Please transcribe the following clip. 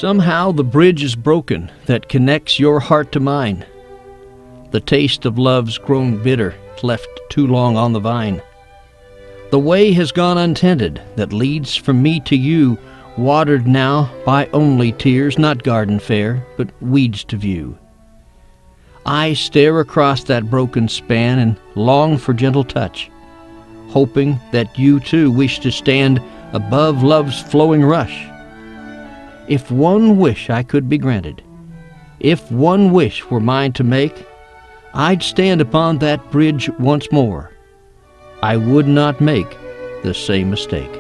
Somehow the bridge is broken that connects your heart to mine. The taste of love's grown bitter, left too long on the vine. The way has gone untended that leads from me to you, watered now by only tears, not garden fair, but weeds to view. I stare across that broken span and long for gentle touch, hoping that you too wish to stand above love's flowing rush. If one wish I could be granted, if one wish were mine to make, I'd stand upon that bridge once more. I would not make the same mistake.